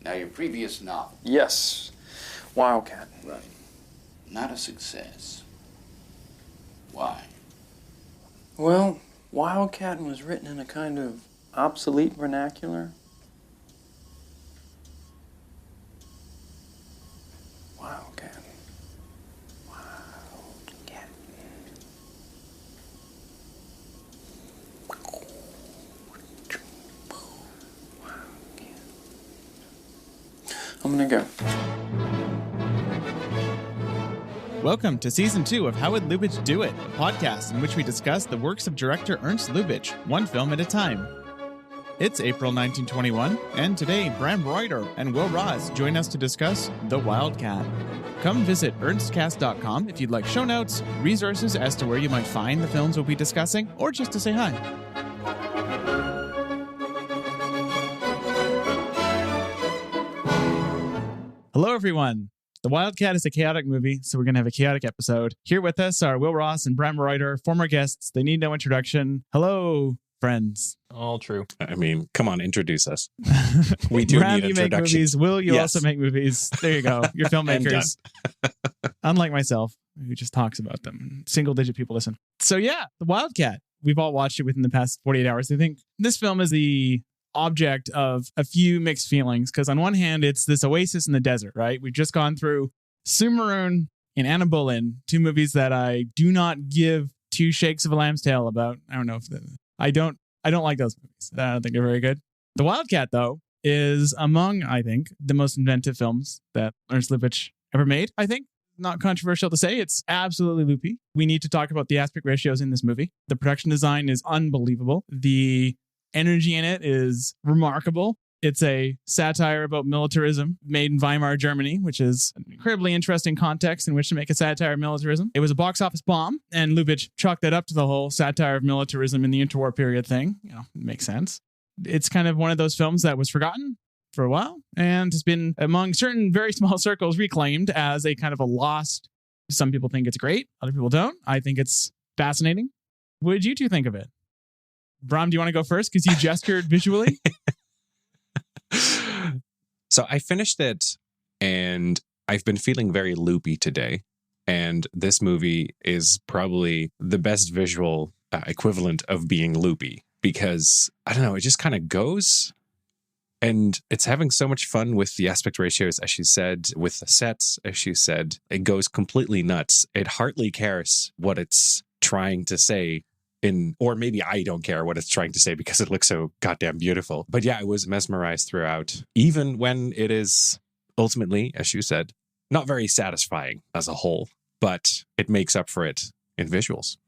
Now, your previous novel. Yes. Wildcat. Right. Not a success. Why? Well, Wildcat was written in a kind of obsolete vernacular. Wildcat. Wildcat. I'm gonna go. Welcome to Season 2 of How Would Lubitsch Do It, a podcast in which we discuss the works of director Ernst Lubitsch, one film at a time. It's April 1921, and today Bram Ruiter and Will Ross join us to discuss The Wildcat. Come visit ernstcast.com if you'd like show notes, resources as to where you might find the films we'll be discussing, or just to say hi. Hello, everyone. The Wildcat is a chaotic movie, so we're going to have a chaotic episode. Here with us are Will Ross and Bram Ruiter, former guests. They need no introduction. Hello, friends. All true. I mean, come on, introduce us. We do Bram, need you make introductions. movies. Will, you Yes. also make movies. There you go. You're filmmakers. Unlike myself, who just talks about them. Single-digit people listen. So yeah, The Wildcat. We've all watched it within the past 48 hours. I think this film is the object of a few mixed feelings, because on one hand, it's this oasis in the desert, right? We've just gone through Sumaroon and Anna Boleyn, two movies that I do not give two shakes of a lamb's tail about. I don't know if I don't like those movies. I don't think they're very good. The Wildcat, though, is among, I think, the most inventive films that Ernst Lubitsch ever made. I think, not controversial to say, it's absolutely loopy. We need to talk about the aspect ratios in this movie. The production design is unbelievable. The energy in it is remarkable. It's a satire about militarism made in Weimar Germany, which is an incredibly interesting context in which to make a satire of militarism. It was a box office bomb, and Lubitsch chalked that up to the whole satire of militarism in the interwar period thing. You know, it makes sense. It's kind of one of those films that was forgotten for a while and has been, among certain very small circles, reclaimed as a kind of a lost. Some people think it's great. Other people don't. I think it's fascinating. What did you two think of it? Bram, do you want to go first? Because you gestured visually. So I finished it, and I've been feeling very loopy today. And this movie is probably the best visual equivalent of being loopy, because, I don't know, it just kind of goes. And it's having so much fun with the aspect ratios, as you said, with the sets, as you said. It goes completely nuts. It hardly cares what it's trying to say. Or maybe I don't care what it's trying to say because it looks so goddamn beautiful. But yeah, I was mesmerized throughout, even when it is ultimately, as you said, not very satisfying as a whole, but it makes up for it in visuals.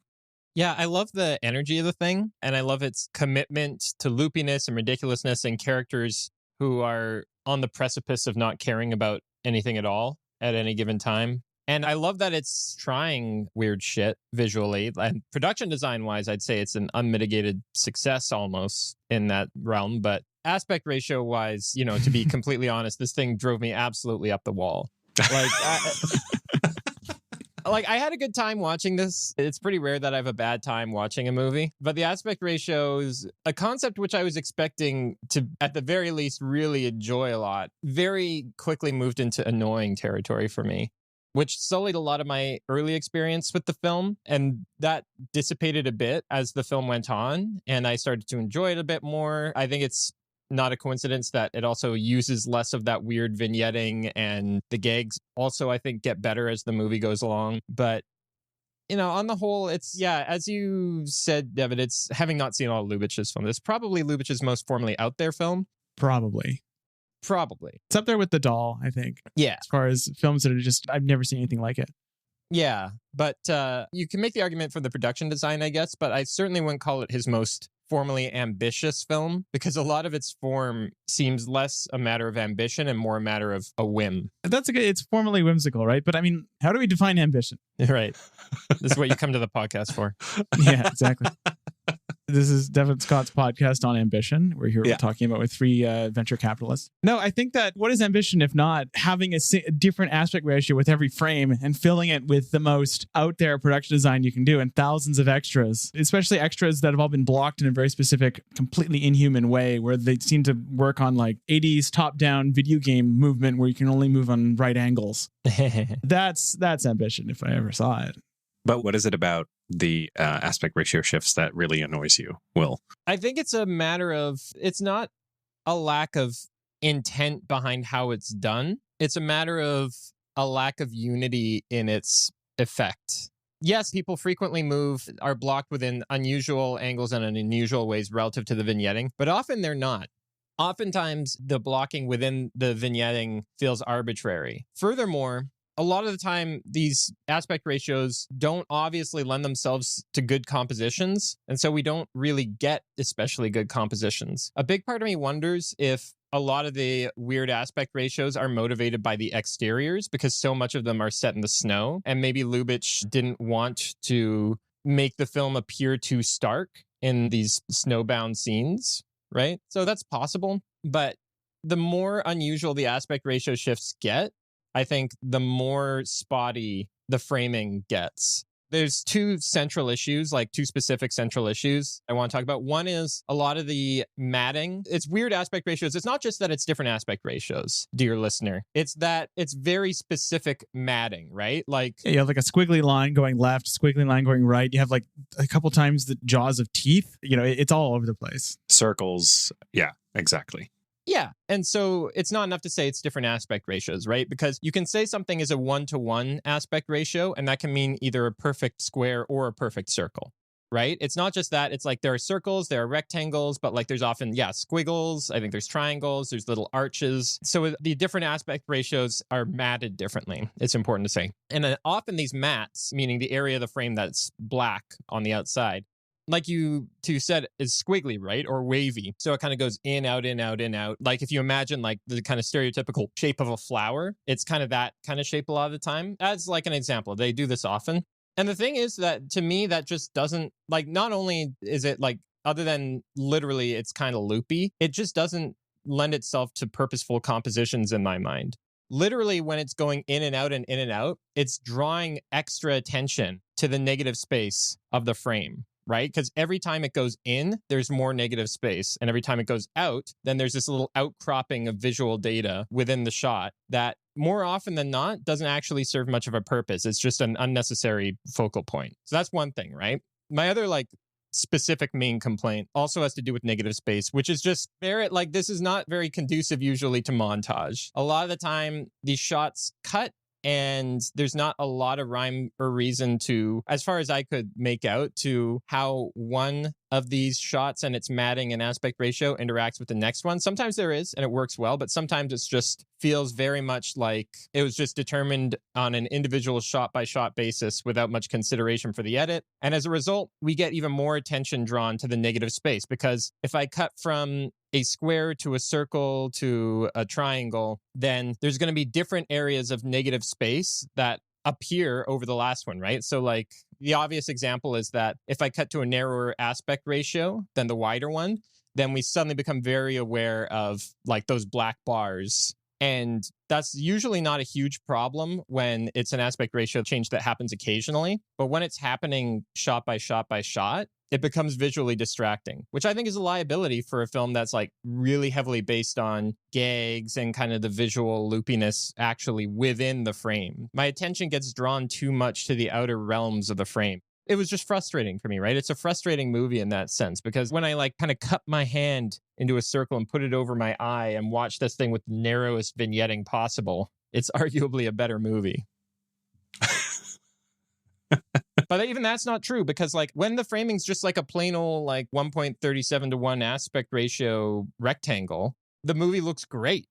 Yeah, I love the energy of the thing, and I love its commitment to loopiness and ridiculousness and characters who are on the precipice of not caring about anything at all at any given time. And I love that it's trying weird shit visually. And production design-wise, I'd say it's an unmitigated success almost in that realm. But aspect ratio-wise, you know, to be completely honest, this thing drove me absolutely up the wall. Like, I had a good time watching this. It's pretty rare that I have a bad time watching a movie. But the aspect ratio is a concept which I was expecting to, at the very least, really enjoy a lot. Very quickly moved into annoying territory for me, which sullied a lot of my early experience with the film. And that dissipated a bit as the film went on, and I started to enjoy it a bit more. I think it's not a coincidence that it also uses less of that weird vignetting, and the gags also, I think, get better as the movie goes along. But, you know, on the whole, it's, yeah, as you said, Devin, it's, having not seen all of Lubitsch's film, it's probably Lubitsch's most formally out there film. Probably. It's up there with The Doll, I think. Yeah. As far as films that are just, I've never seen anything like it. Yeah. But you can make the argument for the production design, I guess, but I certainly wouldn't call it his most formally ambitious film, because a lot of its form seems less a matter of ambition and more a matter of a whim. That's okay. It's formally whimsical, right? But I mean, how do we define ambition? Right. This is what you come to the podcast for. Yeah, exactly. This is Devin Scott's podcast on ambition. We're here talking about with three venture capitalists. No, I think that what is ambition if not having a different aspect ratio with every frame and filling it with the most out there production design you can do and thousands of extras, especially extras that have all been blocked in a very specific, completely inhuman way where they seem to work on like 80s top-down video game movement where you can only move on right angles. That's ambition if I ever saw it. But what is it about the aspect ratio shifts that really annoys you, Will? I think it's a matter of, it's not a lack of intent behind how it's done. It's a matter of a lack of unity in its effect. Yes, people frequently are blocked within unusual angles and in unusual ways relative to the vignetting, but often they're not. Oftentimes, the blocking within the vignetting feels arbitrary. Furthermore, a lot of the time, these aspect ratios don't obviously lend themselves to good compositions. And so we don't really get especially good compositions. A big part of me wonders if a lot of the weird aspect ratios are motivated by the exteriors because so much of them are set in the snow. And maybe Lubitsch didn't want to make the film appear too stark in these snowbound scenes, right? So that's possible. But the more unusual the aspect ratio shifts get, I think the more spotty the framing gets. There's two specific central issues I want to talk about. One is a lot of the matting. It's weird aspect ratios. It's not just that it's different aspect ratios, dear listener. It's that it's very specific matting, right? Like you have like a squiggly line going left, squiggly line going right. You have like a couple times the jaws of teeth. It's all over the place. Circles. Yeah, exactly. Yeah. And so it's not enough to say it's different aspect ratios, right? Because you can say something is a 1-to-1 aspect ratio, and that can mean either a perfect square or a perfect circle, right? It's not just that. It's like there are circles, there are rectangles, but like there's often, squiggles. I think there's triangles, there's little arches. So the different aspect ratios are matted differently. It's important to say. And often these mats, meaning the area of the frame that's black on the outside, like you two said, is squiggly, right? Or wavy. So it kind of goes in, out, in, out, in, out. Like if you imagine like the kind of stereotypical shape of a flower, it's kind of that kind of shape a lot of the time. As like an example, they do this often. And the thing is that to me, that just doesn't like, not only is it like, other than literally it's kind of loopy, it just doesn't lend itself to purposeful compositions in my mind. Literally, when it's going in and out and in and out, it's drawing extra attention to the negative space of the frame. Right? Because every time it goes in, there's more negative space. And every time it goes out, then there's this little outcropping of visual data within the shot that more often than not doesn't actually serve much of a purpose. It's just an unnecessary focal point. So that's one thing, right? My other specific main complaint also has to do with negative space, which is just this is not very conducive usually to montage. A lot of the time, these shots cut and there's not a lot of rhyme or reason to, as far as I could make out, to how one of these shots and its matting and aspect ratio interacts with the next one. Sometimes there is, and it works well, but sometimes it's just feels very much like it was just determined on an individual shot-by-shot basis without much consideration for the edit. And as a result, we get even more attention drawn to the negative space, because if I cut from a square to a circle to a triangle, then there's going to be different areas of negative space that appear over the last one, right? So like the obvious example is that if I cut to a narrower aspect ratio than the wider one, then we suddenly become very aware of like those black bars. And that's usually not a huge problem when it's an aspect ratio change that happens occasionally. But when it's happening shot by shot by shot, it becomes visually distracting, which I think is a liability for a film that's like really heavily based on gags and kind of the visual loopiness actually within the frame. My attention gets drawn too much to the outer realms of the frame. It was just frustrating for me, right? It's a frustrating movie in that sense, because when I like kind of cut my hand into a circle and put it over my eye and watch this thing with the narrowest vignetting possible, it's arguably a better movie. But even that's not true, because like when the framing's just like a plain old like 1.37 to 1 aspect ratio rectangle, the movie looks great.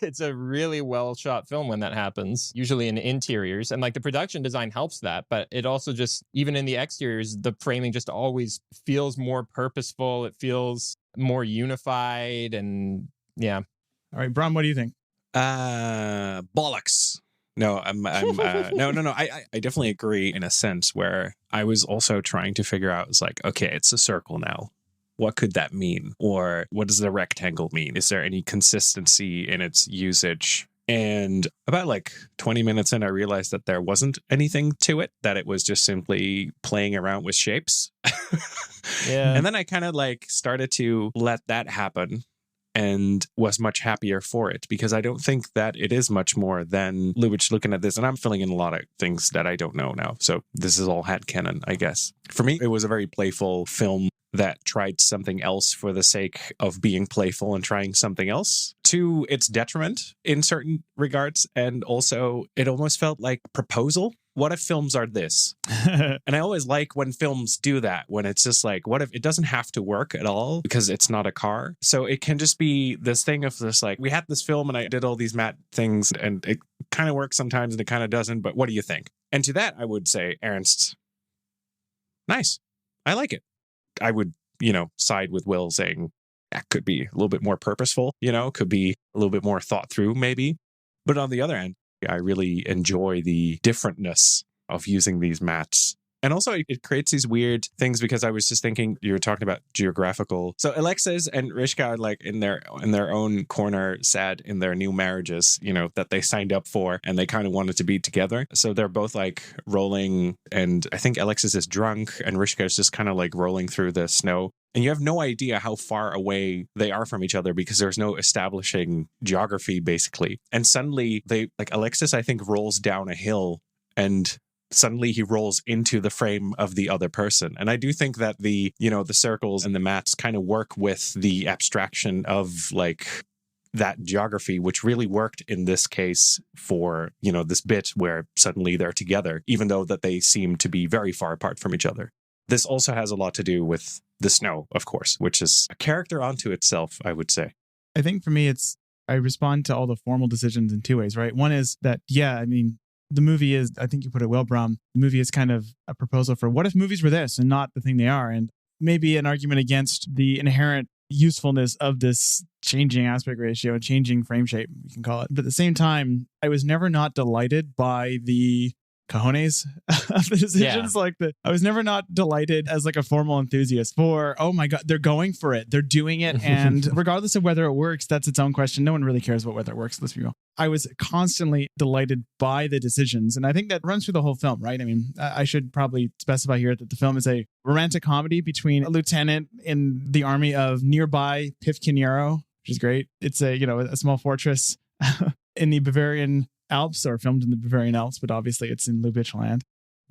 It's a really well shot film when that happens, usually in interiors. And like the production design helps that, but it also just, even in the exteriors, the framing just always feels more purposeful. It feels more unified. And yeah. All right, Bram, what do you think? Bollocks. No, no. I definitely agree in a sense where I was also trying to figure out, it's like, okay, it's a circle now. What could that mean? Or what does the rectangle mean? Is there any consistency in its usage? And about like 20 minutes in, I realized that there wasn't anything to it, that it was just simply playing around with shapes. Yeah. And then I kind of like started to let that happen and was much happier for it, because I don't think that it is much more than Lubitsch looking at this. And I'm filling in a lot of things that I don't know now. So this is all headcanon, I guess. For me, it was a very playful film that tried something else for the sake of being playful and trying something else to its detriment in certain regards. And also, it almost felt like a proposal. What if films are this? And I always like when films do that, when it's just like, what if it doesn't have to work at all because it's not a car? So it can just be this thing of this, like, we had this film and I did all these matte things and it kind of works sometimes and it kind of doesn't. But what do you think? And to that, I would say, Ernst, nice. I like it. I would, side with Will saying that could be a little bit more purposeful, could be a little bit more thought through maybe. But on the other end, I really enjoy the differentness of using these mats. And also it creates these weird things, because I was just thinking, you were talking about geographical. So Alexis and Rishka are like in their own corner, sad in their new marriages, that they signed up for, and they kind of wanted to be together. So they're both like rolling, and I think Alexis is drunk and Rishka is just kind of like rolling through the snow. And you have no idea how far away they are from each other because there's no establishing geography, basically. And suddenly Alexis, I think, rolls down a hill and suddenly he rolls into the frame of the other person. And I do think that the circles and the mats kind of work with the abstraction of like that geography, which really worked in this case for, this bit where suddenly they're together, even though that they seem to be very far apart from each other. This also has a lot to do with the snow, of course, which is a character unto itself, I would say. I think for me, I respond to all the formal decisions in two ways, right? One is that, the movie is, I think you put it well, Bram, the movie is kind of a proposal for what if movies were this and not the thing they are? And maybe an argument against the inherent usefulness of this changing aspect ratio and changing frame shape, you can call it. But at the same time, I was never not delighted by the cojones of the decisions. Yeah. I was never not delighted as like a formal enthusiast for, oh my God, they're going for it. They're doing it. And regardless of whether it works, that's its own question. No one really cares about whether it works. Let's be real. I was constantly delighted by the decisions. And I think that runs through the whole film, right? I mean, I should probably specify here that the film is a romantic comedy between a lieutenant in the army of nearby Pifkinero, which is great. It's a small fortress in the Bavarian Alps, or filmed in the Bavarian Alps, but obviously it's in Lubitsch land.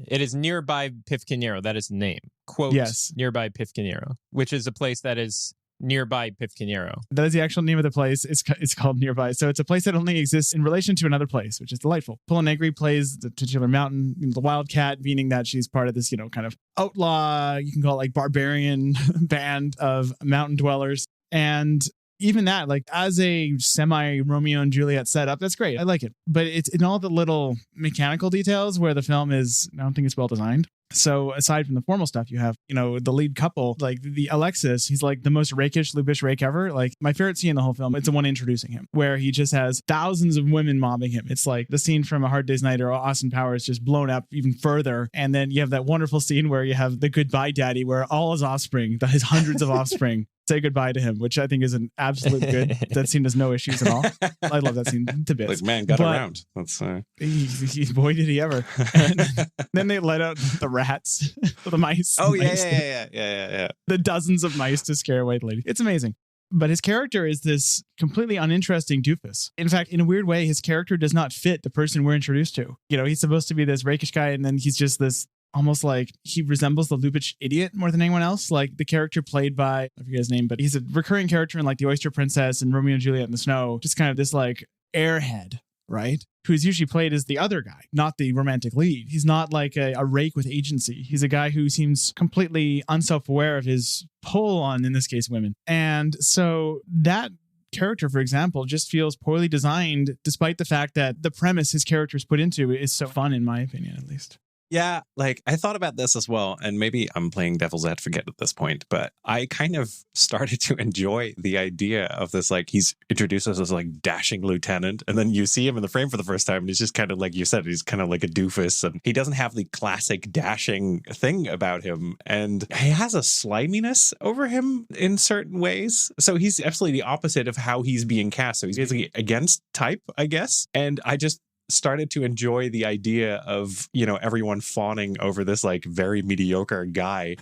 It is nearby Pifkinero. That is the name. Quote, yes. Nearby Pifkinero, which is a place that is nearby Pifkinero. That is the actual name of the place. It's called Nearby. So it's a place that only exists in relation to another place, which is delightful. Pula Negri plays the titular mountain, the Wildcat, meaning that she's part of this, kind of outlaw, you can call it like barbarian band of mountain dwellers. And even that, like as a semi Romeo and Juliet setup, that's great. I like it. But it's in all the little mechanical details where the film is, I don't think it's well designed. So aside from the formal stuff, you have, the lead couple, like the Alexis, he's like the most rakish Lubitsch rake ever. Like my favorite scene in the whole film, it's the one introducing him, where he just has thousands of women mobbing him. It's like the scene from A Hard Day's Night or Austin Powers just blown up even further. And then you have that wonderful scene where you have the goodbye daddy, where all his offspring, his hundreds of offspring, say goodbye to him, which I think is an absolute good. That scene has no issues at all. I love that scene to bits. Like, man, got around. That's boy, did he ever. And then they let out the rats, the mice. Oh, mice, yeah. The dozens of mice to scare away the lady. It's amazing. But his character is this completely uninteresting doofus. In fact, in a weird way, his character does not fit the person we're introduced to. He's supposed to be this rakish guy, and then he's just this almost like he resembles the Lubitsch idiot more than anyone else. Like the character played by, I forget his name, but he's a recurring character in like The Oyster Princess and Romeo and Juliet in the Snow. Just kind of this like airhead, right? Who's usually played as the other guy, not the romantic lead. He's not like a rake with agency. He's a guy who seems completely unself-aware of his pull on, in this case, women. And so that character, for example, just feels poorly designed, despite the fact that the premise his character's put into is so fun, in my opinion, at least. Yeah, like I thought about this as well, and maybe I'm playing devil's advocate at this point, but I kind of started to enjoy the idea of this, like he's introduced as this like dashing lieutenant, and then you see him in the frame for the first time, and he's just kind of like you said, he's kind of like a doofus, and he doesn't have the classic dashing thing about him, and he has a sliminess over him in certain ways. So he's absolutely the opposite of how he's being cast. So he's basically against type, I guess, and I just started to enjoy the idea of, you know, everyone fawning over this like very mediocre guy.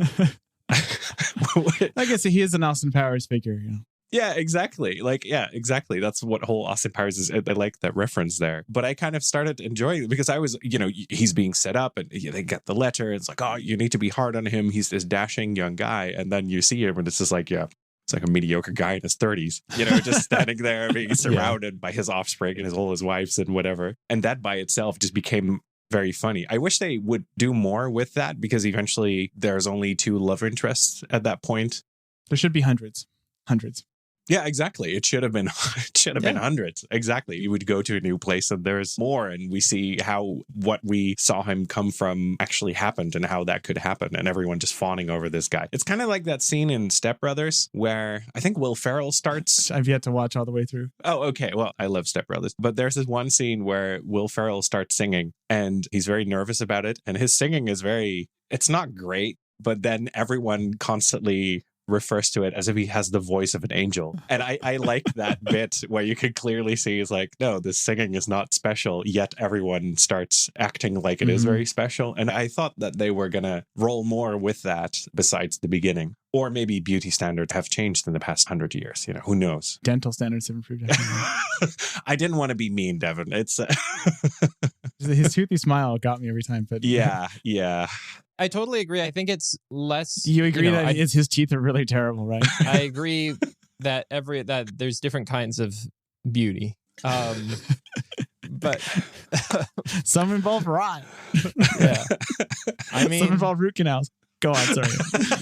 I guess he is an Austin Powers figure, you know. Yeah, exactly. Like, yeah, exactly. That's what whole Austin Powers is. I like that reference there. But I kind of started enjoying it because I was, you know, he's being set up and they get the letter. It's like, oh, you need to be hard on him. He's this dashing young guy. And then you see him and it's just like, yeah, it's like a mediocre guy in his 30s, you know, just standing there being surrounded by his offspring and all his wives and whatever. And that by itself just became very funny. I wish they would do more with that because eventually there's only 2 love interests at that point. There should be hundreds. Yeah, exactly. It should have been been hundreds. Exactly. You would go to a new place and there's more, and we see how what we saw him come from actually happened and how that could happen, and everyone just fawning over this guy. It's kind of like that scene in Step Brothers where I think Will Ferrell starts. I've yet to watch all the way through. Oh, okay. Well, I love Step Brothers, but there's this one scene where Will Ferrell starts singing and he's very nervous about it, and his singing is it's not great, but then everyone constantly refers to it as if he has the voice of an angel. And I like that bit where you can clearly see he's like, no, this singing is not special, yet everyone starts acting like it is very special. And I thought that they were going to roll more with that besides the beginning. Or maybe beauty standards have changed in the past 100 years. You know, who knows? Dental standards have improved. I didn't want to be mean, Devin. It's his toothy smile got me every time. But yeah. I totally agree. I think it's less. You agree that his teeth are really terrible, right? I agree that that there's different kinds of beauty. But some involve rot. Yeah. I mean, some involve root canals. Go on, sorry.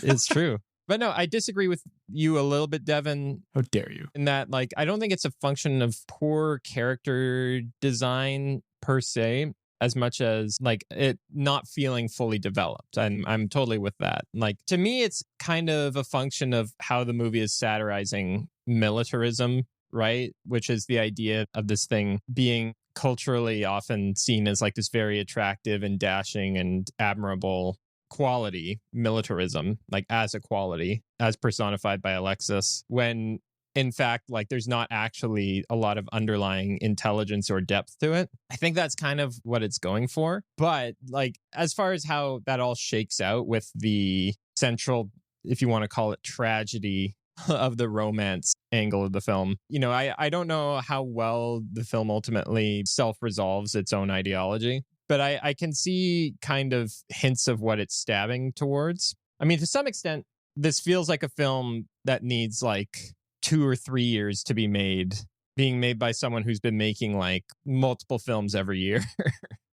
It's true. But no, I disagree with you a little bit, Devin. How dare you? In that, like, I don't think it's a function of poor character design per se, as much as like it not feeling fully developed. I'm totally with that. Like, to me, it's kind of a function of how the movie is satirizing militarism, right? Which is the idea of this thing being culturally often seen as like this very attractive and dashing and admirable quality, militarism, like as a quality, as personified by Alexis, when in fact, like there's not actually a lot of underlying intelligence or depth to it. I think that's kind of what it's going for. But like, as far as how that all shakes out with the central, if you want to call it, tragedy of the romance angle of the film, you know, I don't know how well the film ultimately self-resolves its own ideology, but I can see kind of hints of what it's stabbing towards. I mean, to some extent, this feels like a film that needs like 2 or 3 years to be made, being made by someone who's been making like multiple films every year.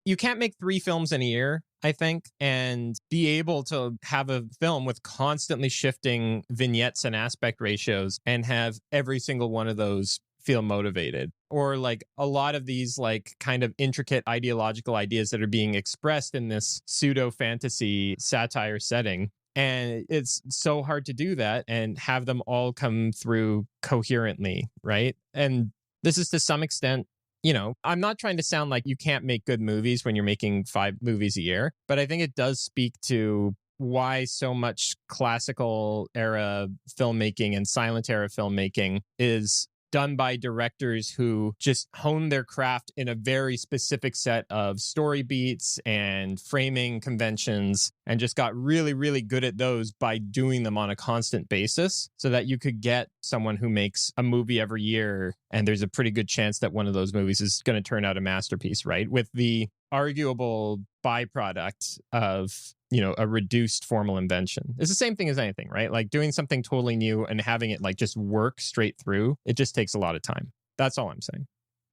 You can't make 3 films in a year, I think, and be able to have a film with constantly shifting vignettes and aspect ratios and have every single one of those feel motivated. Or like a lot of these like kind of intricate ideological ideas that are being expressed in this pseudo fantasy satire setting. And it's so hard to do that and have them all come through coherently, right? And this is to some extent, you know, I'm not trying to sound like you can't make good movies when you're making 5 movies a year, but I think it does speak to why so much classical era filmmaking and silent era filmmaking is done by directors who just hone their craft in a very specific set of story beats and framing conventions and just got really, really good at those by doing them on a constant basis so that you could get someone who makes a movie every year. And there's a pretty good chance that one of those movies is going to turn out a masterpiece, right? With the arguable byproduct of, you know, a reduced formal invention. It's the same thing as anything, right? Like doing something totally new and having it like just work straight through, it just takes a lot of time. That's all I'm saying.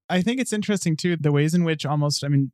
I think it's interesting too, the ways in which almost, I mean,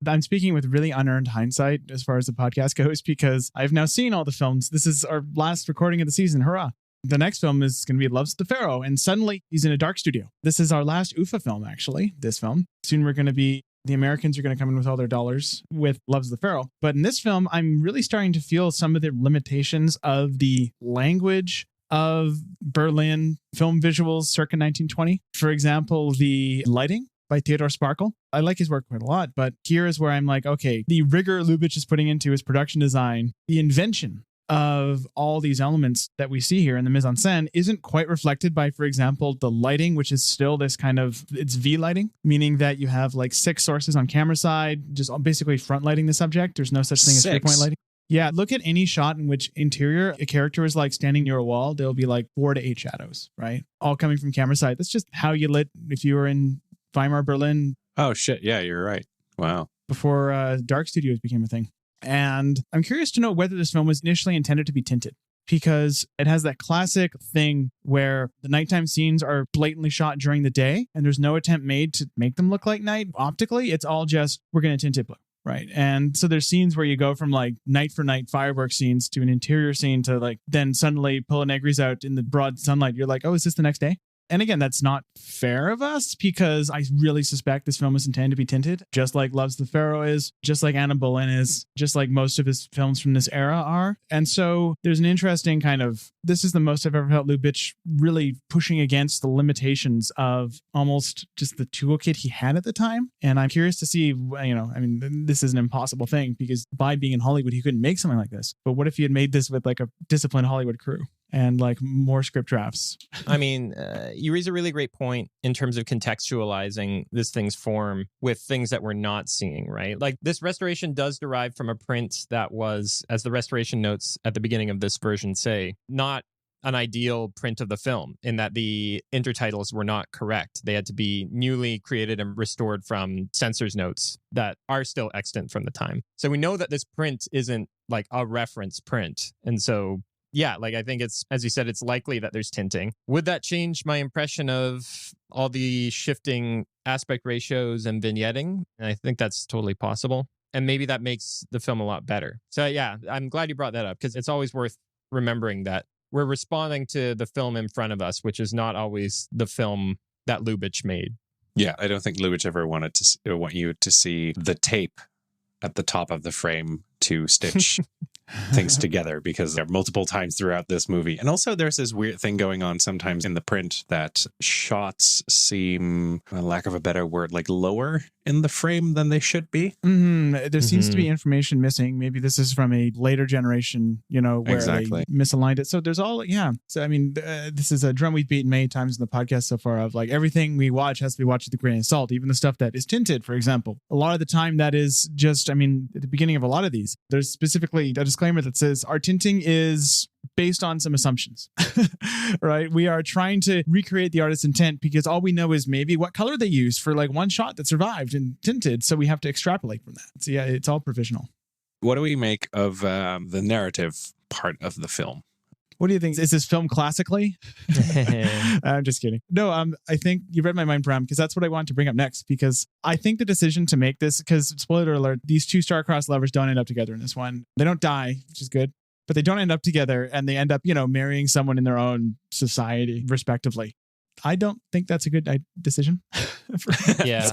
I'm speaking with really unearned hindsight as far as the podcast goes, because I've now seen all the films. This is our last recording of the season. Hurrah. The next film is going to be Loves of the Pharaoh. And suddenly he's in a dark studio. This is our last UFA film, actually, this film. Soon we're going to be The Americans are going to come in with all their dollars with Loves of the Pharaoh. But in this film, I'm really starting to feel some of the limitations of the language of Berlin film visuals circa 1920. For example, the lighting by Theodore Sparkle. I like his work quite a lot, but here is where I'm like, okay, the rigor Lubitsch is putting into his production design, the invention of all these elements that we see here in the mise-en-scène isn't quite reflected by, for example, the lighting, which is still this kind of, it's V lighting, meaning that you have like 6 sources on camera side, just basically front lighting the subject. There's no such thing as 3-point lighting. Yeah, look at any shot in which interior a character is like standing near a wall, there'll be like 4 to 8 shadows, right? All coming from camera side. That's just how you lit if you were in Weimar, Berlin. Oh, shit. Yeah, you're right. Wow. Before dark studios became a thing. And I'm curious to know whether this film was initially intended to be tinted, because it has that classic thing where the nighttime scenes are blatantly shot during the day and there's no attempt made to make them look like night optically. It's all just, we're going to tint it blue. Right. And so there's scenes where you go from like night for night fireworks scenes to an interior scene to like then suddenly pull a Negri's out in the broad sunlight. You're like, oh, is this the next day? And again, that's not fair of us, because I really suspect this film is intended to be tinted, just like Loves the Pharaoh is, just like Anna Boleyn is, just like most of his films from this era are. And so there's an interesting kind of, this is the most I've ever felt Lubitsch really pushing against the limitations of almost just the toolkit he had at the time. And I'm curious to see, this is an impossible thing, because by being in Hollywood, he couldn't make something like this. But what if he had made this with like a disciplined Hollywood crew and like more script drafts? I mean, you raise a really great point in terms of contextualizing this thing's form with things that we're not seeing, right? Like this restoration does derive from a print that was, as the restoration notes at the beginning of this version say, not an ideal print of the film, in that the intertitles were not correct. They had to be newly created and restored from censor's notes that are still extant from the time. So we know that this print isn't like a reference print. And so yeah, like I think it's, as you said, it's likely that there's tinting. Would that change my impression of all the shifting aspect ratios and vignetting? And I think that's totally possible. And maybe that makes the film a lot better. So yeah, I'm glad you brought that up, because it's always worth remembering that we're responding to the film in front of us, which is not always the film that Lubitsch made. Yeah, I don't think Lubitsch ever want you to see the tape at the top of the frame to stitch things together, because there are multiple times throughout this movie. And also there's this weird thing going on sometimes in the print that shots seem, for lack of a better word, like lower in the frame than they should be. There seems to be information missing. Maybe this is from a later generation, where they misaligned it. So there's all, yeah. So, I mean, this is a drum we've beaten many times in the podcast so far of like everything we watch has to be watched with a grain of salt, even the stuff that is tinted, for example. A lot of the time that is just, at the beginning of a lot of these, there's specifically a disclaimer that says our tinting is based on some assumptions, right? We are trying to recreate the artist's intent because all we know is maybe what color they used for like one shot that survived and tinted. So we have to extrapolate from that. So yeah, it's all provisional. What do we make of the narrative part of the film? What do you think? Is this film classically? I'm just kidding. No, I think you read my mind, Bram, because that's what I want to bring up next, because I think the decision to make this, because spoiler alert, these 2 star-crossed lovers don't end up together in this one. They don't die, which is good, but they don't end up together, and they end up, marrying someone in their own society, respectively. I don't think that's a good decision. Yeah.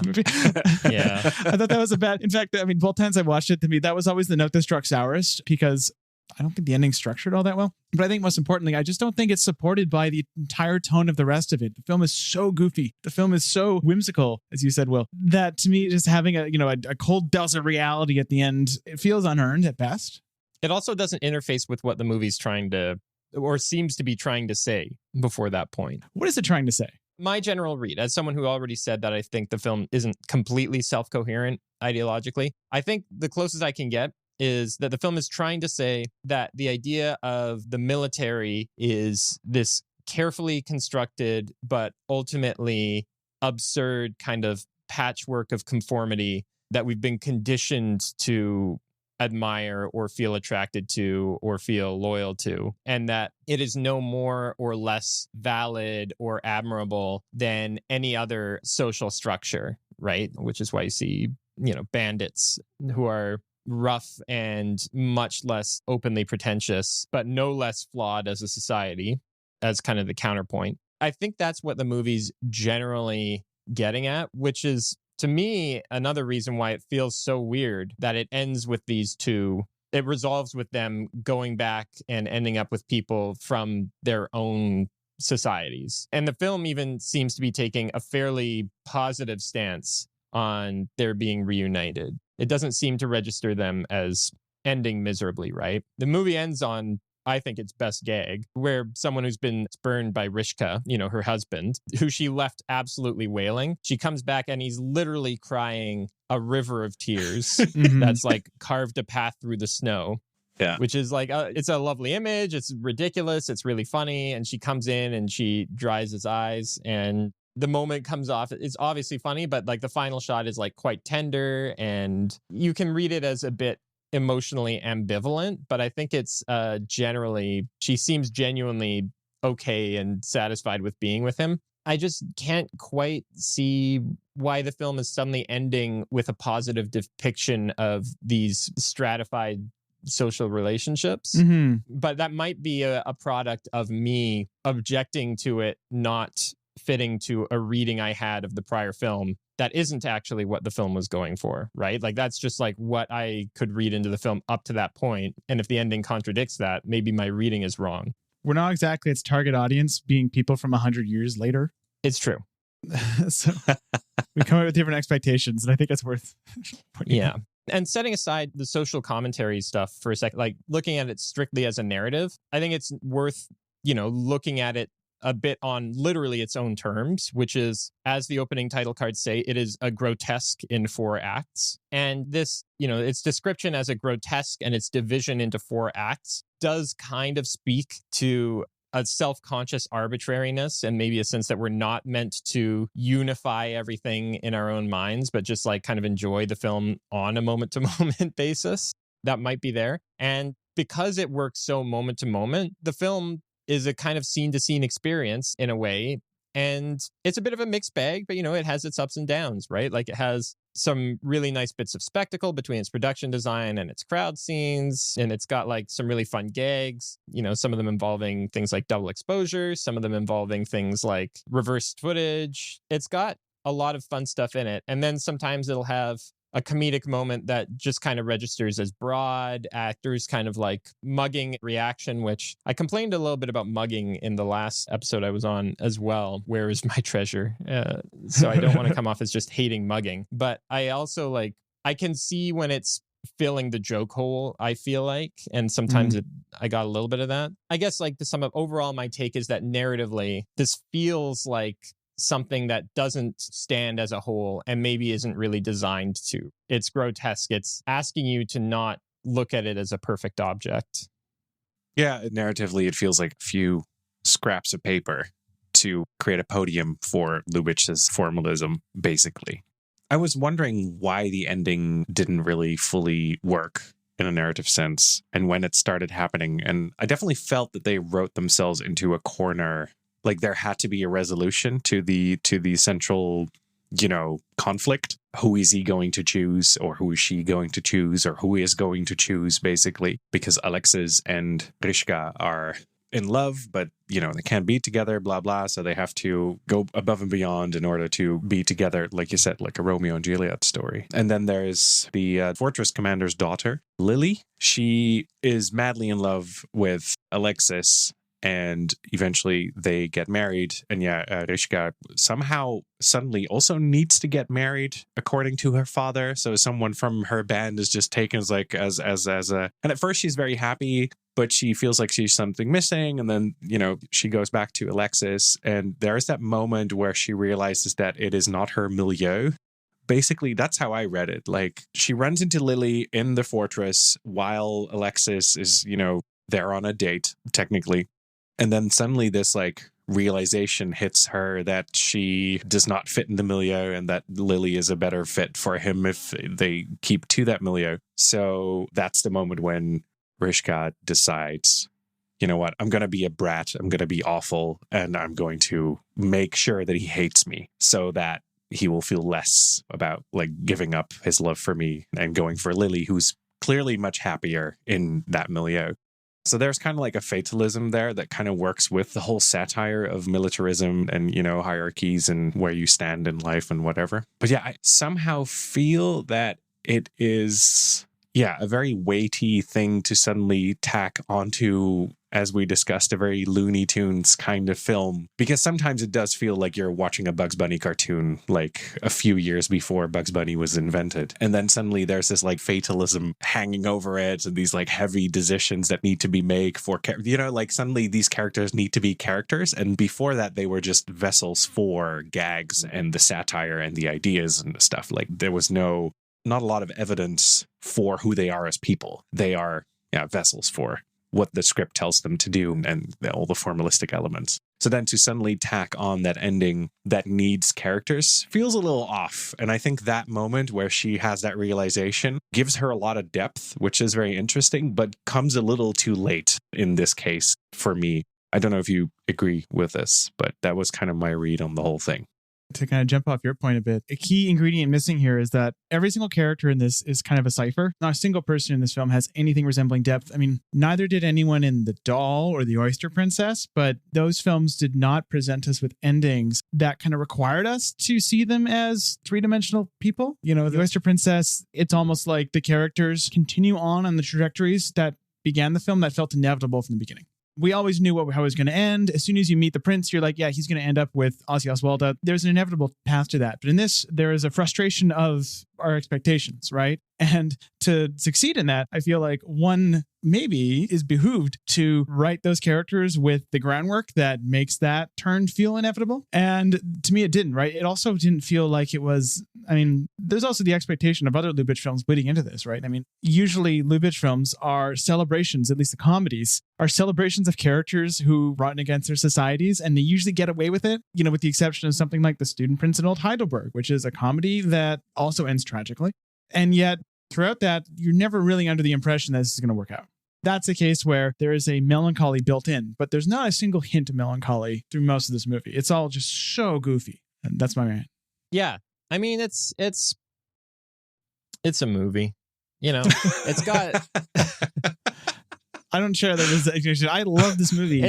Yeah. I thought that was a bad, in fact, both times I watched it, to me, that was always the note that struck sourest, because I don't think the ending's structured all that well. But I think most importantly, I just don't think it's supported by the entire tone of the rest of it. The film is so goofy. The film is so whimsical, as you said, Will, that to me, just having a cold dose of reality at the end, it feels unearned at best. It also doesn't interface with what the movie's trying to, or seems to be trying to say before that point. What is it trying to say? My general read, as someone who already said that I think the film isn't completely self-coherent ideologically, I think the closest I can get is that the film is trying to say that the idea of the military is this carefully constructed but ultimately absurd kind of patchwork of conformity that we've been conditioned to admire or feel attracted to or feel loyal to, and that it is no more or less valid or admirable than any other social structure, right? Which is why you see, bandits who are rough and much less openly pretentious, but no less flawed as a society, as kind of the counterpoint. I think that's what the movie's generally getting at, which is to me, another reason why it feels so weird that it ends with these two, it resolves with them going back and ending up with people from their own societies. And the film even seems to be taking a fairly positive stance on their being reunited. It doesn't seem to register them as ending miserably, right? The movie ends on, I think, its best gag, where someone who's been spurned by Rishka, her husband, who she left absolutely wailing, she comes back and he's literally crying a river of tears that's like carved a path through the snow. Yeah. Which is like, it's a lovely image. It's ridiculous. It's really funny. And she comes in and she dries his eyes. And the moment comes off. It's obviously funny, but like the final shot is like quite tender. And you can read it as a bit emotionally ambivalent. But I think it's generally, she seems genuinely okay and satisfied with being with him. I just can't quite see why the film is suddenly ending with a positive depiction of these stratified social relationships. But that might be a product of me objecting to it not fitting to a reading I had of the prior film that isn't actually what the film was going for, right? Like that's just like what I could read into the film up to that point. And if the ending contradicts that, maybe my reading is wrong. We're not exactly its target audience being people from 100 years later. It's true. So we come up with different expectations, and I think it's worth pointing out. And setting aside the social commentary stuff for a second, like looking at it strictly as a narrative, I think it's worth, looking at it a bit on literally its own terms, which is, as the opening title cards say, it is a grotesque in 4 acts. And this, its description as a grotesque and its division into 4 acts does kind of speak to a self-conscious arbitrariness and maybe a sense that we're not meant to unify everything in our own minds, but just like kind of enjoy the film on a moment-to-moment basis. That might be there. And because it works so moment-to-moment, the film is a kind of scene-to-scene experience in a way. And it's a bit of a mixed bag, but, it has its ups and downs, right? Like it has some really nice bits of spectacle between its production design and its crowd scenes. And it's got like some really fun gags, some of them involving things like double exposure, some of them involving things like reversed footage. It's got a lot of fun stuff in it. And then sometimes it'll have a comedic moment that just kind of registers as broad actors kind of like mugging reaction, which I complained a little bit about mugging in the last episode I was on as well. Where is my treasure? So I don't want to come off as just hating mugging, but I also I can see when it's filling the joke hole, I feel like, and sometimes I got a little bit of that. I guess to sum up, overall, my take is that narratively, this feels like something that doesn't stand as a whole and maybe isn't really designed to. It's grotesque. It's asking you to not look at it as a perfect object. Yeah, narratively, it feels like a few scraps of paper to create a podium for Lubitsch's formalism, basically. I was wondering why the ending didn't really fully work in a narrative sense and when it started happening. And I definitely felt that they wrote themselves into a corner. Like there had to be a resolution to the central, conflict. Who is he going to choose, or who is she going to choose, or who is going to choose, basically? Because Alexis and Rishka are in love, but, they can't be together, blah, blah. So they have to go above and beyond in order to be together, like you said, like a Romeo and Juliet story. And then there's the fortress commander's daughter, Lily. She is madly in love with Alexis. And eventually they get married. And Rishka somehow suddenly also needs to get married, according to her father. So someone from her band is just taken as as a. And at first she's very happy, but she feels like she's something missing. And then, she goes back to Alexis. And there's that moment where she realizes that it is not her milieu. Basically, that's how I read it. Like she runs into Lily in the fortress while Alexis is, they're on a date, technically. And then suddenly this realization hits her that she does not fit in the milieu and that Lily is a better fit for him if they keep to that milieu. So that's the moment when Rishka decides, you know what, I'm going to be a brat, I'm going to be awful, and I'm going to make sure that he hates me so that he will feel less about giving up his love for me and going for Lily, who's clearly much happier in that milieu. So there's kind of like a fatalism there that kind of works with the whole satire of militarism and, hierarchies and where you stand in life and whatever. But yeah, I somehow feel that it is, a very weighty thing to suddenly tack onto, as we discussed, a very Looney Tunes kind of film. Because sometimes it does feel like you're watching a Bugs Bunny cartoon like a few years before Bugs Bunny was invented. And then suddenly there's this like fatalism hanging over it and these like heavy decisions that need to be made for, like suddenly these characters need to be characters. And before that, they were just vessels for gags and the satire and the ideas and the stuff. Like there was not a lot of evidence for who they are as people. They are vessels for what the script tells them to do and all the formalistic elements. So then to suddenly tack on that ending that needs characters feels a little off. And I think that moment where she has that realization gives her a lot of depth, which is very interesting, but comes a little too late in this case for me. I don't know if you agree with this, but that was kind of my read on the whole thing. To kind of jump off your point a bit, a key ingredient missing here is that every single character in this is kind of a cipher. Not a single person in this film has anything resembling depth. I mean, neither did anyone in The Doll or The Oyster Princess, but those films did not present us with endings that kind of required us to see them as three-dimensional people. The Oyster Princess, it's almost like the characters continue on the trajectories that began the film that felt inevitable from the beginning. We always knew how it was going to end. As soon as you meet the prince, you're like, yeah, he's going to end up with Ozzy Oswald. There's an inevitable path to that. But in this, there is a frustration of our expectations, right? And to succeed in that, I feel like one maybe is behooved to write those characters with the groundwork that makes that turn feel inevitable. And to me, it didn't, right? It also didn't feel like it was, there's also the expectation of other Lubitsch films bleeding into this, right? Usually Lubitsch films are celebrations, at least the comedies, are celebrations of characters who run against their societies, and they usually get away with it, with the exception of something like The Student Prince in Old Heidelberg, which is a comedy that also ends tragically. And yet, throughout that, you're never really under the impression that this is going to work out. That's a case where there is a melancholy built in, but there's not a single hint of melancholy through most of this movie. It's all just so goofy. And that's my man. Yeah. It's a movie. It's got... I don't share that expectation. I love this movie.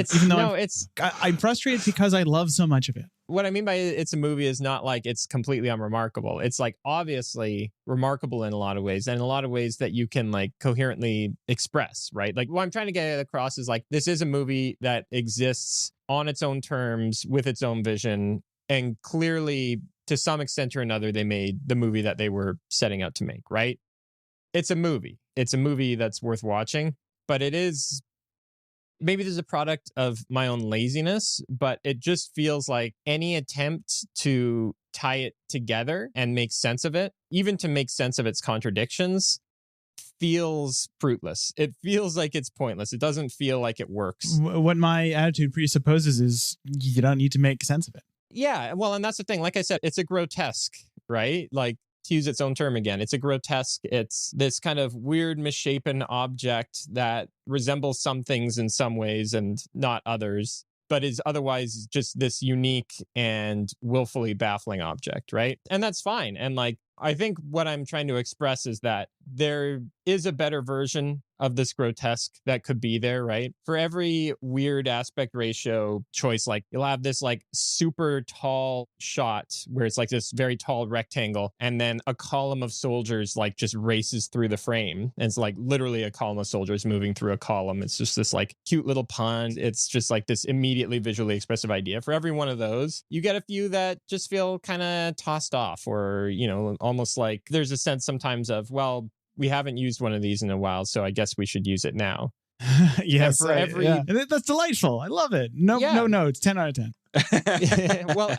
I'm frustrated because I love so much of it. What I mean by it's a movie is not like it's completely unremarkable. It's like obviously remarkable in a lot of ways, and in a lot of ways that you can like coherently express, right? Like what I'm trying to get across is like this is a movie that exists on its own terms with its own vision, and clearly to some extent or another they made the movie that they were setting out to make, right? It's a movie. It's a movie that's worth watching. But it is, maybe there's a product of my own laziness, but it just feels like any attempt to tie it together and make sense of it, even to make sense of its contradictions, feels fruitless. It feels like it's pointless. It doesn't feel like it works. What my attitude presupposes is you don't need to make sense of it. Yeah, well, and that's the thing. Like I said, it's a grotesque, right? Like, to use its own term again, it's a grotesque. It's this kind of weird, misshapen object that resembles some things in some ways and not others, but is otherwise just this unique and willfully baffling object, right? And that's fine. And like, I think what I'm trying to express is that there is a better version of this grotesque that could be there, right? For every weird aspect ratio choice, like you'll have this like super tall shot where it's like this very tall rectangle, and then a column of soldiers like just races through the frame. And it's like literally a column of soldiers moving through a column. It's just this like cute little pun. It's just like this immediately visually expressive idea. For every one of those, you get a few that just feel kind of tossed off, or, almost like there's a sense sometimes of, well, we haven't used one of these in a while, so I guess we should use it now. Yes, that's delightful. I love it. No notes. 10 out of 10. Well,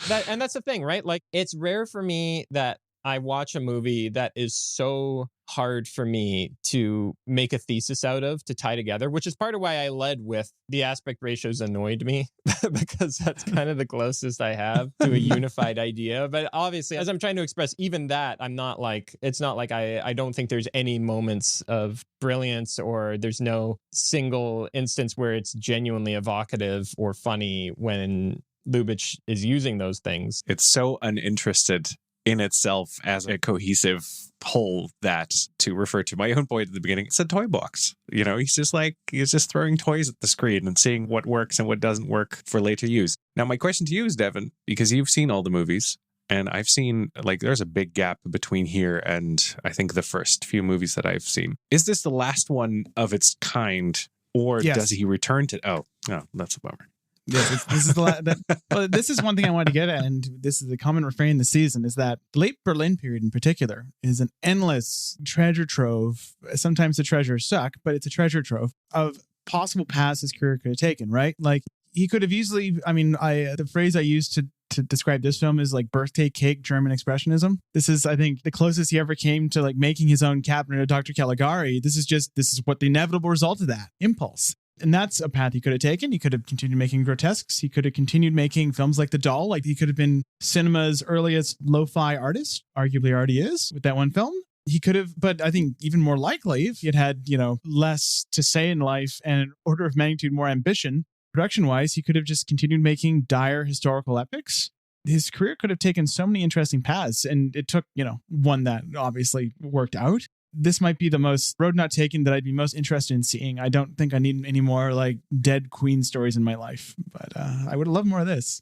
that's the thing, right? Like, it's rare for me that I watch a movie that is so hard for me to make a thesis out of, to tie together, which is part of why I led with the aspect ratios annoyed me because that's kind of the closest I have to a unified idea. But obviously, as I'm trying to express even that, I'm not like, it's not like I don't think there's any moments of brilliance, or there's no single instance where it's genuinely evocative or funny when Lubitsch is using those things. It's so uninterested in itself as a cohesive whole that, to refer to my own point at the beginning, it's a toy box. You know, he's just throwing toys at the screen and seeing what works and what doesn't work for later use. Now, my question to you is, Devin, because you've seen all the movies, and I've seen, like, there's a big gap between here and I think the first few movies that I've seen. Is this the last one of its kind, or does he return to... Oh, that's a bummer. Yes, this is well, this is one thing I wanted to get at, and this is the common refrain this season, is that the late Berlin period in particular is an endless treasure trove. Sometimes the treasures suck, but it's a treasure trove of possible paths his career could have taken, right? Like, he could have easily, I mean, the phrase I used to describe this film is like birthday cake German expressionism. This is, I think, the closest he ever came to like making his own cabinet of Dr. Caligari. This is what the inevitable result of that impulse. And that's a path he could have taken. He could have continued making grotesques. He could have continued making films like The Doll. Like, he could have been cinema's earliest lo-fi artist, arguably already is with that one film. He could have, but I think even more likely, if he had, less to say in life and an order of magnitude more ambition, production-wise, he could have just continued making dire historical epics. His career could have taken so many interesting paths, and it took, one that obviously worked out. This might be the most road not taken that I'd be most interested in seeing. I don't think I need any more like dead queen stories in my life, but I would love more of this.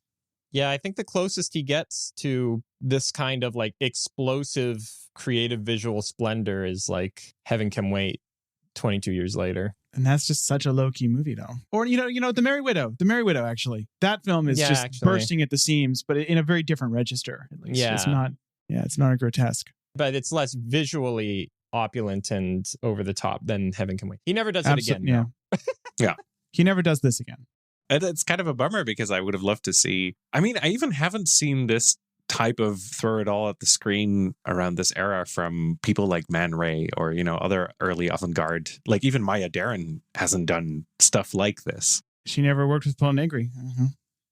Yeah, I think the closest he gets to this kind of like explosive creative visual splendor is like Heaven Can Wait 22 years later. And that's just such a low-key movie, though. Or, The Merry Widow. The Merry Widow, actually. That film is bursting at the seams, but in a very different register. At least. Yeah. It's not a grotesque. But it's less visually opulent and over the top than Heaven Can Wait. He never does it again. Yeah. Yeah. He never does this again. And it's kind of a bummer because I would have loved to see... I mean, I even haven't seen this type of throw it all at the screen around this era from people like Man Ray or, other early avant-garde. Like, even Maya Deren hasn't done stuff like this. She never worked with Paul Negri. Uh-huh.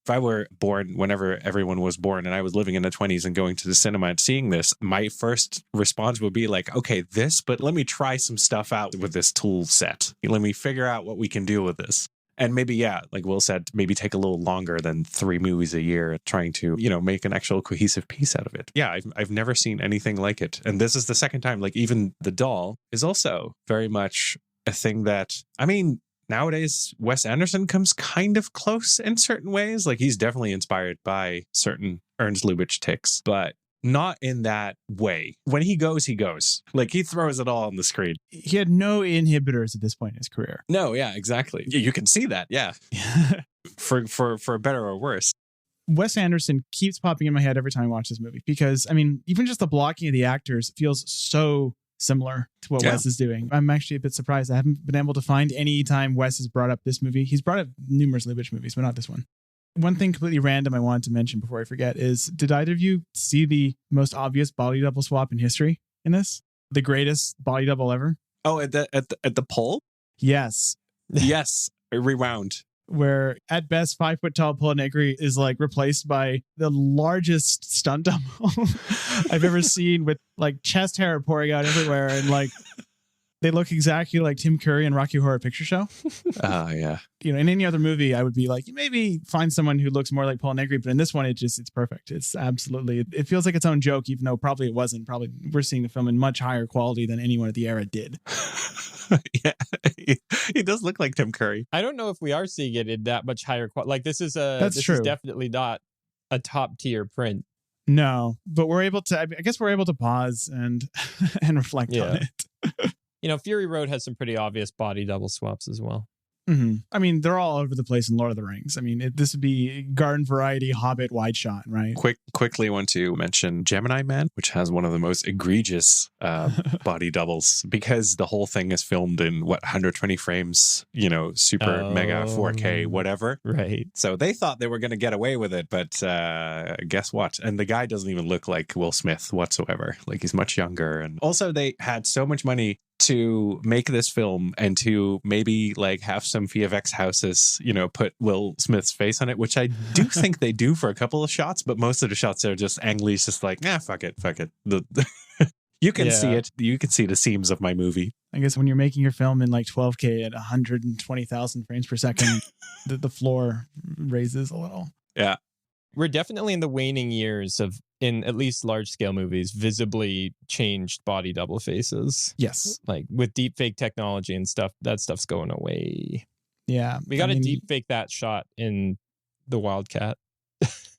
If I were born whenever everyone was born and I was living in the 20s and going to the cinema and seeing this, my first response would be like, okay, but let me try some stuff out with this tool set. Let me figure out what we can do with this. And maybe, like Will said, maybe take a little longer than 3 movies a year trying to, make an actual cohesive piece out of it. Yeah, I've never seen anything like it. And this is the second time. Like, even The Doll is also very much a thing that, I mean, nowadays, Wes Anderson comes kind of close in certain ways. Like, he's definitely inspired by certain Ernst Lubitsch ticks, but not in that way. When he goes, he goes. Like, he throws it all on the screen. He had no inhibitors at this point in his career. No, yeah, exactly. You can see that, yeah. for better or worse. Wes Anderson keeps popping in my head every time I watch this movie because, I mean, even just the blocking of the actors feels so similar to what Wes is doing. I'm actually a bit surprised. I haven't been able to find any time Wes has brought up this movie. He's brought up numerous Lubitsch movies, but not this one. One thing completely random I wanted to mention before I forget is, did either of you see the most obvious body double swap in history in this? The greatest body double ever? Oh, at the pole? Yes. Yes. Rewound. Where at best 5 foot tall Paul Negri is like replaced by the largest stunt double I've ever seen, with like chest hair pouring out everywhere, and like they look exactly like Tim Curry in Rocky Horror Picture Show. Oh, yeah. In any other movie, I would be like, maybe find someone who looks more like Paul Negri. But in this one, it's perfect. It's absolutely, it feels like its own joke, even though probably it wasn't. Probably we're seeing the film in much higher quality than anyone at the era did. Yeah, he does look like Tim Curry. I don't know if we are seeing it in that much higher quality. Like, this is true. Is definitely not a top tier print. No, but we're able to, I guess we're able to pause and reflect on it. Fury Road has some pretty obvious body double swaps as well. Mm-hmm. I mean, they're all over the place in Lord of the Rings. I mean, this would be garden variety Hobbit wide shot, right? Quickly want to mention Gemini Man, which has one of the most egregious body doubles, because the whole thing is filmed in 120 frames, super mega 4K, whatever. Right. So they thought they were going to get away with it, but guess what? And the guy doesn't even look like Will Smith whatsoever. Like, he's much younger. And also, they had so much money to make this film and to maybe like have some VFX houses, put Will Smith's face on it, which I do think they do for a couple of shots, but most of the shots are just Ang Lee's just like, fuck it. You can see it. You can see the seams of my movie. I guess when you're making your film in like 12K at 120,000 frames per second, the floor raises a little. Yeah. We're definitely in the waning years of in at least large scale movies, visibly changed body double faces. Yes. Like with deep fake technology and stuff, that stuff's going away. Yeah. We got to deep fake that shot in the Wildcat.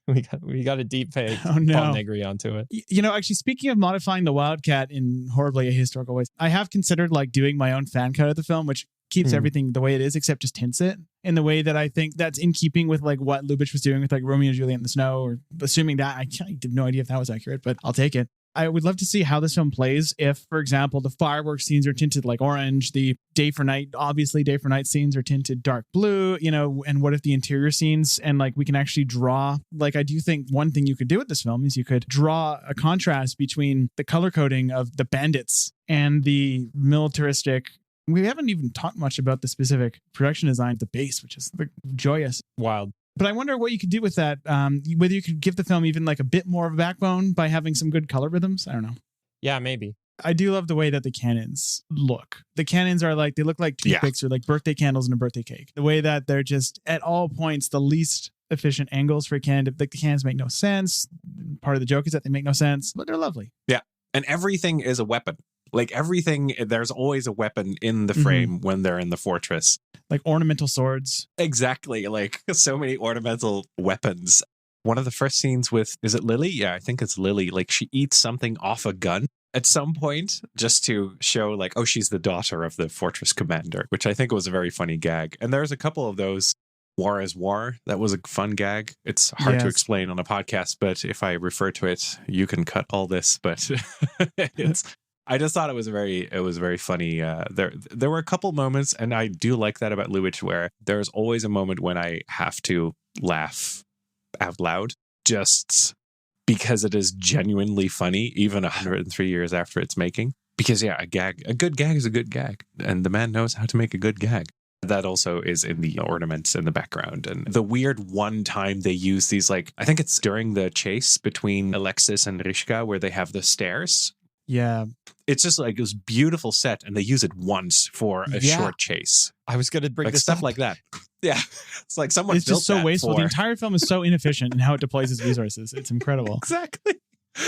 we got to deep fake Paul Negri onto it. You know, actually, speaking of modifying the Wildcat in horribly ahistorical ways, I have considered like doing my own fan cut of the film, which keeps everything the way it is, except just tints it in the way that I think that's in keeping with like what Lubitsch was doing with like Romeo and Juliet in the Snow, or assuming that I have no idea if that was accurate, but I'll take it. I would love to see how this film plays if, for example, the fireworks scenes are tinted like orange, the day for night scenes are tinted dark blue, you know, and what if the interior scenes, and like we can actually draw, like I do think one thing you could do with this film is you could draw a contrast between the color coding of the bandits and the militaristic. We haven't even talked much about the specific production design of the base, which is joyous. Wild. But I wonder what you could do with that. Whether you could give the film even like a bit more of a backbone by having some good color rhythms. I don't know. Yeah, maybe. I do love the way that the cannons look. The cannons are like, they look like toothpicks or like birthday candles in a birthday cake. The way that they're just at all points the least efficient angles for a cannon. Like the cannons make no sense. Part of the joke is that they make no sense, but they're lovely. Yeah. And everything is a weapon. Like everything, there's always a weapon in the frame when they're in the fortress. Like ornamental swords. Exactly. Like so many ornamental weapons. One of the first scenes with, is it Lily? Yeah, I think it's Lily. Like she eats something off a gun at some point just to show like, oh, she's the daughter of the fortress commander, which I think was a very funny gag. And there's a couple of those. War is War. That was a fun gag. It's hard to explain on a podcast, but if I refer to it, you can cut all this. But I just thought it was very funny. There were a couple moments, and I do like that about Lubitsch, where there's always a moment when I have to laugh out loud, just because it is genuinely funny, even 103 years after its making. Because a good gag is a good gag, and the man knows how to make a good gag. That also is in the ornaments in the background. And the weird one time they use these, like, I think it's during the chase between Alexis and Rishka where they have the stairs. Yeah. It's just like this beautiful set, and they use it once for a short chase. I was going to bring like this stuff up. like that. Yeah. It's like someone It's built just so that wasteful. for... The entire film is so inefficient in how it deploys its resources. It's incredible. Exactly.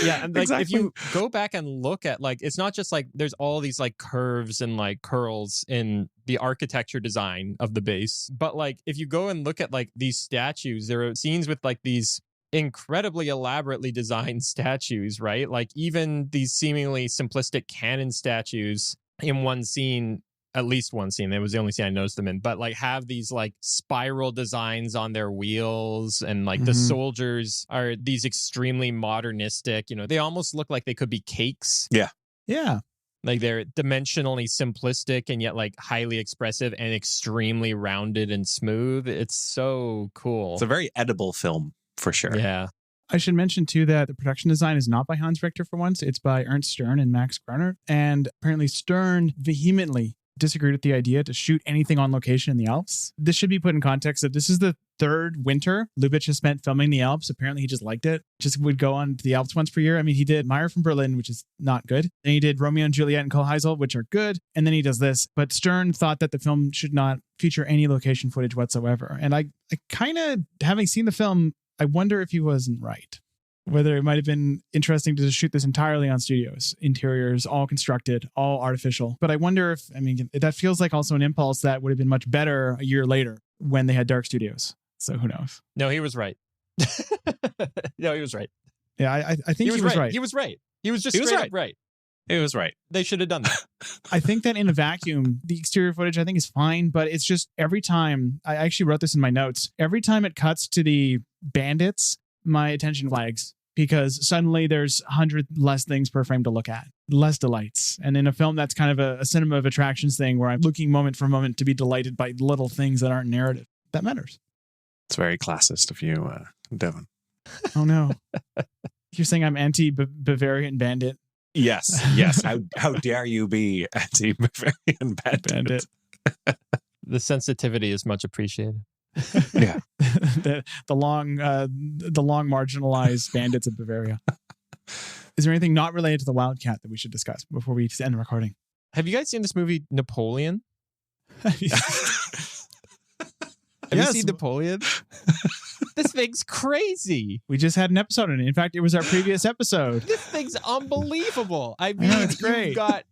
Yeah, and like Exactly. if you go back and look at, like, it's not just like there's all these like curves and like curls in the architecture design of the base, but like if you go and look at like these statues, there are scenes with like these incredibly elaborately designed statues, right? Like even these seemingly simplistic cannon statues in one scene, at least one scene, that was the only scene I noticed them in, but like have these like spiral designs on their wheels, and like the soldiers are these extremely modernistic, you know, they almost look like they could be cakes. Yeah. Like they're dimensionally simplistic and yet like highly expressive and extremely rounded and smooth. It's so cool. It's a very edible film for sure. Yeah. I should mention, too, that the production design is not by Hans Richter for once. It's by Ernst Stern and Max Gruner. And apparently Stern vehemently disagreed with the idea to shoot anything on location in the Alps. This should be put in context that this is the third winter Lubitsch has spent filming the Alps. Apparently he just liked it. Just would go on to the Alps once per year. I mean, he did Meyer from Berlin, which is not good. Then he did Romeo and Juliet and Kohlheisel, which are good. And then he does this. But Stern thought that the film should not feature any location footage whatsoever. And I kind of, having seen the film, I wonder if he wasn't right. Whether it might have been interesting to just shoot this entirely on studios, interiors, all constructed, all artificial. But I wonder if, I mean, that feels like also an impulse that would have been much better a year later when they had dark studios. So who knows? No, he was right. No, he was right. Yeah, I think he was right. He was right. He was just He was straight right. up right. It was right. They should have done that. I think that in a vacuum, the exterior footage I think is fine, but it's just every time, I actually wrote this in my notes, every time it cuts to the bandits, my attention flags, because suddenly there's 100 less things per frame to look at, less delights. And in a film that's kind of a cinema of attractions thing where I'm looking moment for moment to be delighted by little things that aren't narrative, that matters. It's very classist of you, Devin. Oh no. You're saying I'm anti-Bavarian bandit? Yes. How dare you be anti-Bavarian bandit? The sensitivity is much appreciated. Yeah. the long marginalized bandits of Bavaria. Is there anything not related to the Wildcat that we should discuss before we end the recording? Have you guys seen this movie Napoleon? Have you Yes. seen Napoleon? This thing's crazy. We just had an episode on it. In fact, it was our previous episode. This thing's unbelievable. I mean, it's great. You've got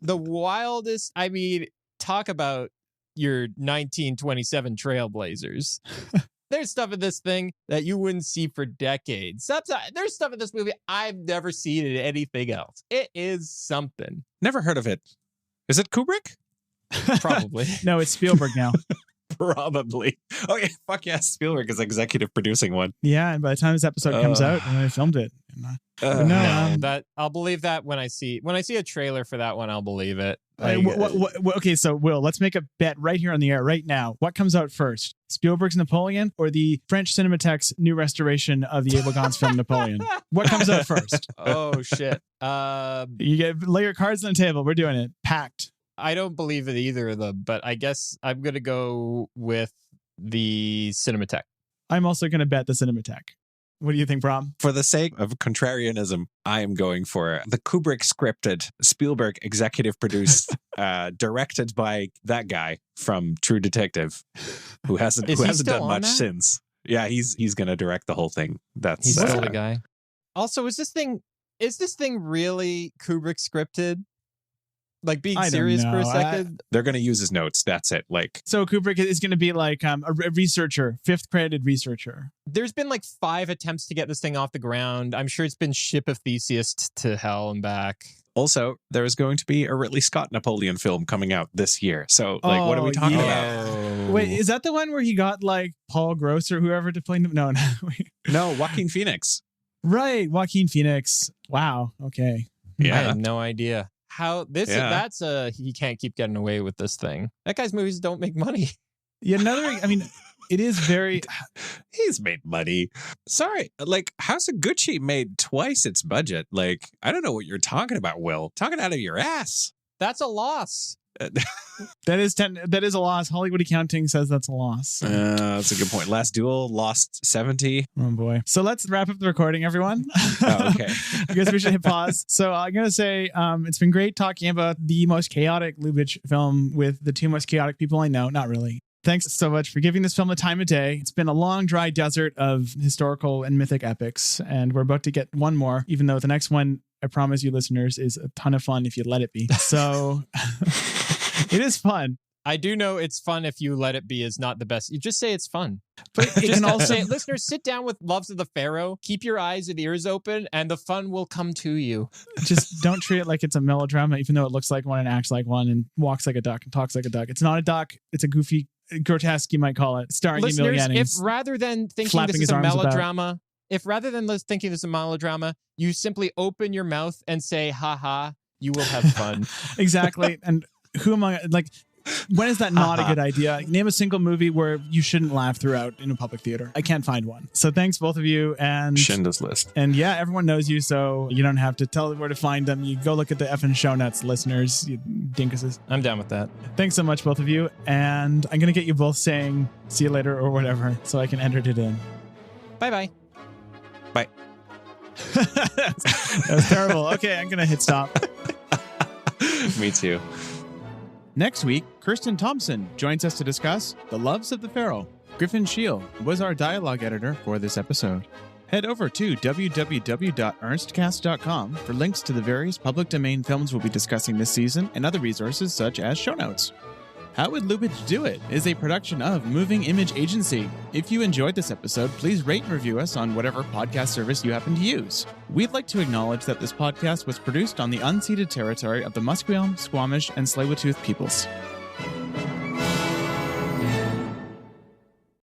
the wildest. I mean, talk about your 1927 Trailblazers. There's stuff in this thing that you wouldn't see for decades. There's stuff in this movie I've never seen in anything else. It is something. Never heard of it. Is it Kubrick? Probably. No, it's Spielberg now. Probably. Oh yeah, fuck yeah, Spielberg is executive producing one. Yeah, and by the time this episode comes out, I filmed it. But No, that I'll believe that when I see a trailer for that one, I'll believe it. Okay, so Will, let's make a bet right here on the air right now. What comes out first? Spielberg's Napoleon or the French Cinematheque's new restoration of the Abel Gance film Napoleon? What comes out first? Oh shit. You lay your cards on the table. We're doing it. Packed. I don't believe in either of them, but I guess I'm gonna go with the Cinematheque. I'm also going to bet the Cinematheque. What do you think, Bram? For the sake of contrarianism, I am going for the Kubrick scripted, Spielberg executive produced, directed by that guy from True Detective, who hasn't done much since. Yeah, he's gonna direct the whole thing. He's still the guy. Also, is this thing really Kubrick scripted? Like being serious for a second? They're going to use his notes. That's it. Like, so Kubrick is going to be like a researcher, 5th credited researcher. There's been like 5 attempts to get this thing off the ground. I'm sure it's been Ship of Theseus to hell and back. Also, there is going to be a Ridley Scott Napoleon film coming out this year. So, like, what are we talking about? Wait, is that the one where he got like Paul Gross or whoever to play him? No. No, Joaquin Phoenix. Right, Joaquin Phoenix. Wow. Okay. Yeah, I had no idea. How this that's he can't keep getting away with this thing. That guy's movies don't make money. Yeah, it is very he's made money. Sorry, like House of Gucci made twice its budget. Like, I don't know what you're talking about, Will. Talking out of your ass. That's a loss. That is a loss. Hollywood Accounting says that's a loss. That's a good point. Last Duel lost 70. Oh boy. So let's wrap up the recording, everyone. Oh, okay. I guess we should hit pause. So I'm going to say it's been great talking about the most chaotic Lubitsch film with the 2 most chaotic people I know. Not really. Thanks so much for giving this film the time of day. It's been a long, dry desert of historical and mythic epics, and we're about to get one more, even though the next one, I promise you listeners, is a ton of fun if you let it be. So it is fun. I do know it's fun if you let it be is not the best. You just say it's fun. But it can also say, listeners, sit down with Loves of the Pharaoh, keep your eyes and ears open, and the fun will come to you. Just don't treat it like it's a melodrama, even though it looks like one and acts like one and walks like a duck and talks like a duck. It's not a duck. It's a goofy, grotesque, you might call it, starring Emil Listeners, Jannings. if rather than thinking this is a melodrama, you simply open your mouth and say, ha ha, you will have fun. Exactly. And who am I? Like, when is that not a good idea? Name a single movie where you shouldn't laugh throughout in a public theater. I can't find one. So thanks, both of you. And Schindler's List. And yeah, everyone knows you, so you don't have to tell them where to find them. You go look at the effing show notes, listeners, you dinkuses. I'm down with that. Thanks so much, both of you. And I'm going to get you both saying see you later or whatever so I can edit it in. Bye-bye. Bye. That was terrible. Okay, I'm going to hit stop. Me too. Next week, Kristin Thompson joins us to discuss The Loves of the Pharaoh. Griffin Sheel was our dialogue editor for this episode. Head over to www.ernstcast.com for links to the various public domain films we'll be discussing this season and other resources such as show notes. How Would Lubitsch Do It is a production of Moving Image Agency. If you enjoyed this episode, please rate and review us on whatever podcast service you happen to use. We'd like to acknowledge that this podcast was produced on the unceded territory of the Musqueam, Squamish, and Tsleil-Waututh peoples.